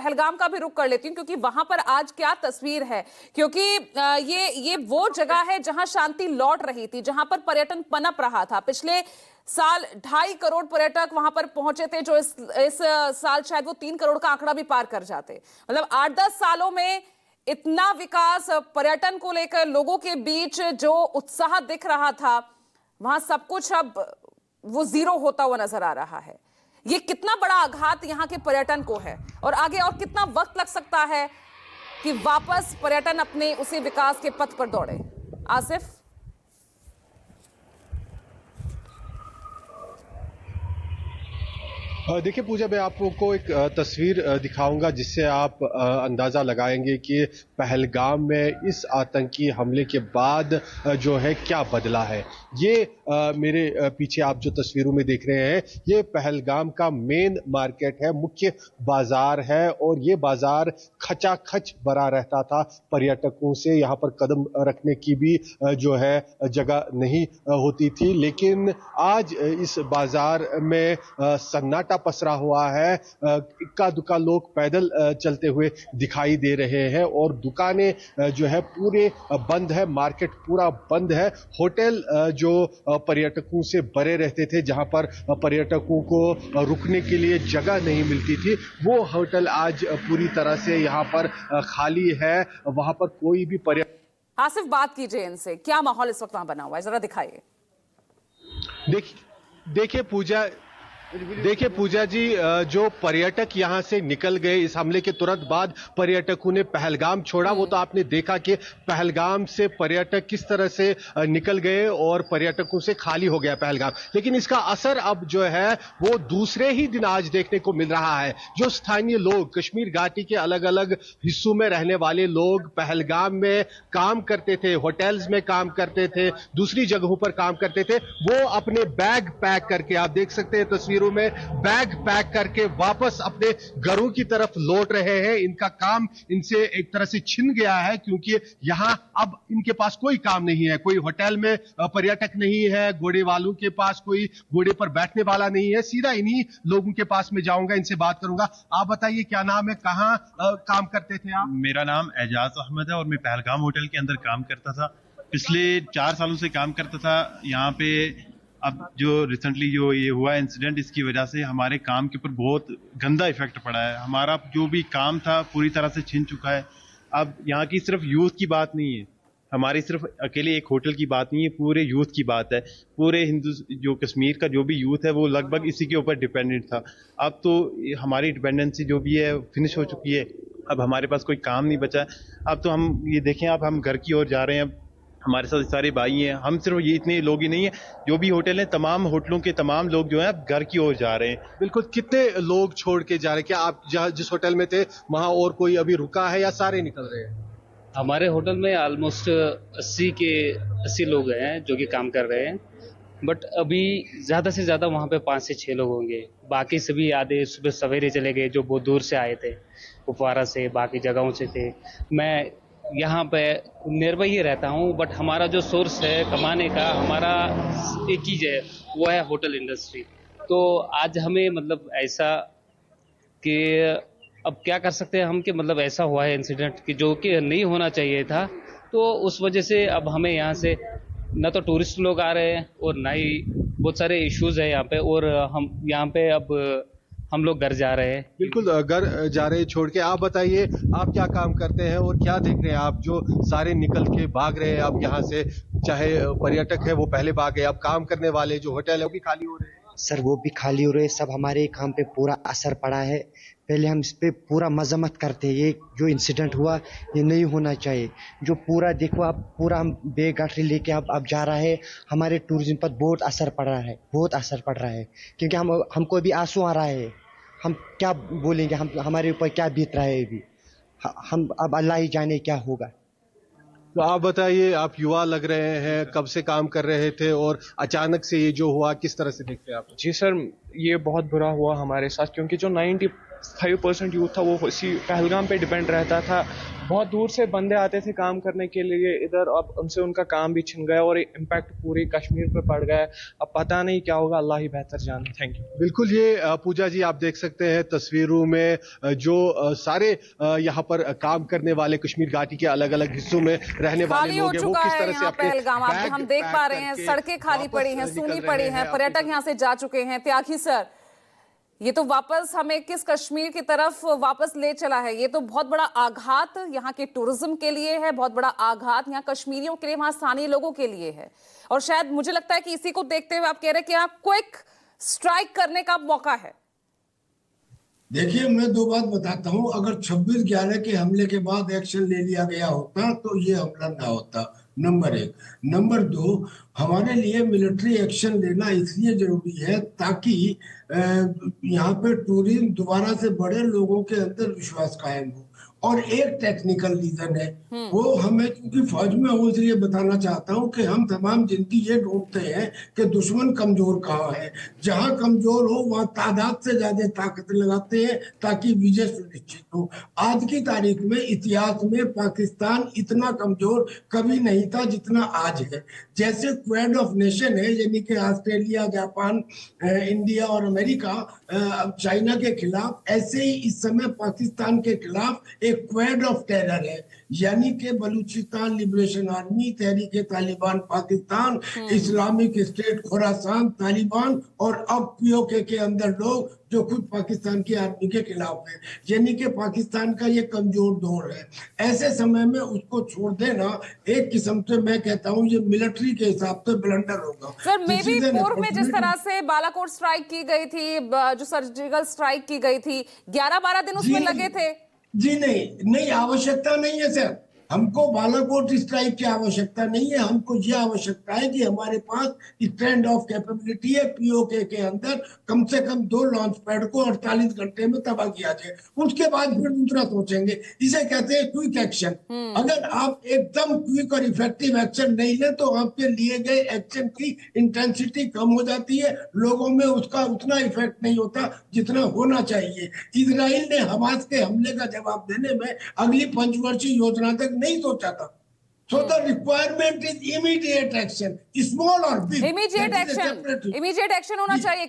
पहलगाम का भी रुख कर लेती हूँ, क्योंकि वहां पर आज क्या तस्वीर है। क्योंकि ये वो जगह है जहां शांति लौट रही थी, जहां पर पर्यटन पनप रहा था। पिछले साल 2.5 करोड़ पर्यटक वहां पर पहुंचे थे, जो इस साल शायद वो 3 करोड़ का आंकड़ा भी पार कर जाते। मतलब 8-10 सालों में इतना विकास, पर्यटन को लेकर लोगों के बीच जो उत्साह दिख रहा था, वहां सब कुछ अब वो जीरो होता हुआ नजर आ रहा है। ये कितना बड़ा आघात यहाँ के पर्यटन को है, और आगे और कितना वक्त लग सकता है कि वापस पर्यटन अपने उसी विकास के पथ पर दौड़े। आसिफ, देखिए पूजा, मैं आपको एक तस्वीर दिखाऊंगा जिससे आप अंदाज़ा लगाएंगे कि पहलगाम में इस आतंकी हमले के बाद जो है क्या बदला है। ये मेरे पीछे आप जो तस्वीरों में देख रहे हैं, ये पहलगाम का मेन मार्केट है, मुख्य बाजार है, और ये बाजार खचाखच भरा रहता था पर्यटकों से। यहाँ पर कदम रखने की भी जो है जगह नहीं होती थी। लेकिन आज इस बाजार में सन्नाटा पसरा हुआ है। इक्का दुक्का लोग पैदल चलते हुए दिखाई दे रहे हैं, और दुकानें जो है पूरे बंद है, मार्केट पूरा बंद है। होटल जो पर्यटकों से भरे रहते थे, जहां पर पर्यटकों को रुकने के लिए जगह नहीं मिलती थी, वो होटल आज पूरी तरह से यहाँ पर खाली है। वहां पर कोई भी पर्यटक। आसिफ, बात कीजिए इनसे, क्या माहौल इस वक्त वहां बना हुआ है, जरा दिखाइए। देखिए पूजा जी, जो पर्यटक यहां से निकल गए इस हमले के तुरंत बाद, पर्यटकों ने पहलगाम छोड़ा। वो तो आपने देखा कि पहलगाम से पर्यटक किस तरह से निकल गए और पर्यटकों से खाली हो गया पहलगाम। लेकिन इसका असर अब जो है वो दूसरे ही दिन आज देखने को मिल रहा है। जो स्थानीय लोग, कश्मीर घाटी के अलग अलग हिस्सों में रहने वाले लोग पहलगाम में काम करते थे, होटल्स में काम करते थे, दूसरी जगहों पर काम करते थे, वो अपने बैग पैक करके, आप देख सकते हैं तस्वीर में, बैग पैक करके वापस अपने घरों की तरफ लौट रहे हैं। इनका काम इनसे एक तरह से छिन गया है, क्योंकि यहां अब इनके पास कोई काम नहीं है। कोई होटल में पर्यटक नहीं है, घोड़े वालों के पास कोई घोड़े पर बैठने वाला नहीं है। सीधा इन्हीं लोगों के पास में जाऊंगा, इनसे बात करूंगा। आप बताइए, क्या नाम है, कहां काम करते थे आप? मेरा नाम एजाज अहमद है और मैं पहलगाम होटल के अंदर काम करता था। पिछले 4 सालों से काम करता था यहाँ पे। अब जो रिसेंटली जो ये हुआ इंसिडेंट, इसकी वजह से हमारे काम के ऊपर बहुत गंदा इफेक्ट पड़ा है। हमारा जो भी काम था पूरी तरह से छिन चुका है। अब यहाँ की सिर्फ यूथ की बात नहीं है, हमारी सिर्फ अकेले एक होटल की बात नहीं है, पूरे यूथ की बात है। पूरे जो कश्मीर का जो भी यूथ है वो लगभग इसी के ऊपर डिपेंडेंट था। अब तो हमारी डिपेंडेंसी जो भी है फिनिश हो चुकी है। अब हमारे पास कोई काम नहीं बचा। अब तो हम ये देखें, अब हम घर की ओर जा रहे हैं। हमारे साथ सारे भाई हैं, हम सिर्फ ये इतने लोग ही नहीं है, जो भी होटल हैं तमाम होटलों के तमाम लोग जो हैं अब घर की ओर जा रहे हैं। बिल्कुल, कितने लोग छोड़ के जा रहे हैं? क्या आप जिस होटल में थे वहां और कोई अभी रुका है या सारे निकल रहे हैं? हमारे होटल में ऑलमोस्ट 80 लोग हैं जो कि काम कर रहे हैं, बट अभी ज़्यादा से ज़्यादा वहाँ पे 5 से 6 लोग होंगे। बाकी सभी आधे सुबह सवेरे चले गए, जो बहुत दूर से आए थे, कुपवारा से, बाकी जगहों से थे। मैं यहाँ पे नियरबाई ही रहता हूँ, बट हमारा जो सोर्स है कमाने का, हमारा एक चीज़ है, वो है होटल इंडस्ट्री। तो आज हमें मतलब ऐसा कि अब क्या कर सकते हैं हम, कि मतलब ऐसा हुआ है इंसिडेंट कि जो कि नहीं होना चाहिए था। तो उस वजह से अब हमें यहाँ से न तो टूरिस्ट लोग आ रहे हैं और ना ही बहुत सारे इश्यूज है यहाँ पे, और हम यहाँ पे अब हम लोग घर जा रहे हैं। बिल्कुल, घर जा रहे हैं छोड़ के। आप बताइए, आप क्या काम करते हैं और क्या देख रहे हैं आप, जो सारे निकल के भाग रहे हैं अब यहाँ से? चाहे पर्यटक है वो पहले भाग गए, अब काम करने वाले जो होटल है वो भी खाली हो रहे हैं। सर, वो भी खाली हो रहे हैं। सब हमारे काम पे पूरा असर पड़ा है। पहले हम इस पे पूरा मजम्मत करते हैं, ये जो इंसिडेंट हुआ ये नहीं होना चाहिए। जो पूरा देखो, आप पूरा हम बैग गाड़ी लेके अब जा रहा है, हमारे टूरिज्म पर बहुत असर पड़ रहा है, बहुत असर पड़ रहा है। क्योंकि हमको भी आंसू आ रहा है। हम क्या बोलेंगे, हमारे ऊपर क्या बीत रहा है अभी। हम अब अल्लाह ही जाने क्या होगा। तो आप बताइए, आप युवा लग रहे हैं, कब से काम कर रहे थे और अचानक से ये जो हुआ, किस तरह से देखते हैं आप? जी सर, ये बहुत बुरा हुआ हमारे साथ, क्योंकि जो 5% यूथ था वो इसी पहलगाम पे डिपेंड रहता था। बहुत दूर से बंदे आते थे काम करने के लिए इधर, अब उनसे उनका काम भी छिन गया और इम्पैक्ट पूरी कश्मीर पे पड़ गया है। अब पता नहीं क्या होगा, अल्लाह ही बेहतर जाने। Thank you. बिल्कुल, ये पूजा जी आप देख सकते हैं तस्वीरों में जो सारे यहाँ पर काम करने वाले कश्मीर घाटी के अलग अलग हिस्सों में रहने वाले खाली हो लोग हैं, वो चुका किस है तरह से यहाँ अपने पहलगाम। बैग हम देख पैक पा रहे हैं करके सड़कें खाली वापस पड़ी हैं, निकल सूनी रहे पड़ी हैं। हैं, पर्यटक यहाँ से जा चुके हैं। त्यागी सर, ये तो वापस हमें किस कश्मीर की तरफ वापस ले चला है। ये तो बहुत बड़ा आघात यहाँ के टूरिज्म के लिए है, बहुत बड़ा आघात यहाँ कश्मीरियों के लिए, वहां स्थानीय लोगों के लिए है। और शायद मुझे लगता है कि इसी को देखते हुए आप कह रहे हैं कि यहाँ क्विक स्ट्राइक करने का मौका है। देखिए, मैं दो बात बताता हूं। अगर 26/11 के हमले के बाद एक्शन ले लिया गया होता तो ये हमला ना होता, नंबर 1। नंबर 2, हमारे लिए मिलिट्री एक्शन लेना इसलिए जरूरी है ताकि यहाँ पे टूरिज्म दोबारा से बड़े लोगों के अंदर विश्वास कायम हो। और एक टेक्निकल रीजन है, वो हमें, क्योंकि फौज में हूँ इसलिए बताना चाहता हूँ कि हम तमाम जिंदगी ये ढूंढते हैं कि दुश्मन कमजोर कहाँ है। जहाँ कमजोर हो वहाँ तादाद से ज्यादा ताकत लगाते हैं ताकि विजय सुनिश्चित हो। आज की तारीख में इतिहास में पाकिस्तान इतना कमजोर कभी नहीं था जितना आज है। जैसे क्वाड ऑफ नेशन है, यानी कि ऑस्ट्रेलिया, जापान, इंडिया और अमेरिका चाइना के खिलाफ, ऐसे ही इस समय पाकिस्तान के खिलाफ एक क्वाड ऑफ टेरर है, यानी कि बलूचिस्तान लिबरेशन आर्मी, तहरीक Taliban Pakistan, Islamic State Khorasan, Taliban और अब पीओके के अंदर लोग जो खुद पाकिस्तान की आर्मी के खिलाफ है। यानी कि पाकिस्तान का ये कमजोर दौर है। ऐसे समय में उसको छोड़ देना एक किस्म से, मैं कहता हूँ, ये मिलिट्री के हिसाब से ब्लंडर होगा। सर, मे बी पूर्व में जिस तरह से बालाकोट स्ट्राइक की गई थी, जो सर्जिकल स्ट्राइक की गई थी, 11-12 दिन उसमें लगे थे। जी नहीं, आवश्यकता नहीं है सर। हमको बालाकोट स्ट्राइक की आवश्यकता नहीं है। हमको यह आवश्यकता है कि हमारे पास स्टैंड ऑफ कैपेबिलिटी है, पीओके के अंदर कम से कम 2 लॉन्च पैड को 48 घंटे में तबाह किया जाए। उसके बाद फिर दूसरा सोचेंगे। इसे कहते हैं क्विक एक्शन। अगर आप एकदम क्विक और इफेक्टिव एक्शन नहीं ले तो आपके लिए गए एक्शन की इंटेंसिटी कम हो जाती है, लोगों में उसका उतना इफेक्ट नहीं होता जितना होना चाहिए। इजराइल ने हमास के हमले का जवाब देने में अगली 5 वर्षीय योजना तक नहीं सोचा था। So the requirement is immediate action, small or big. Immediate action होना चाहिए।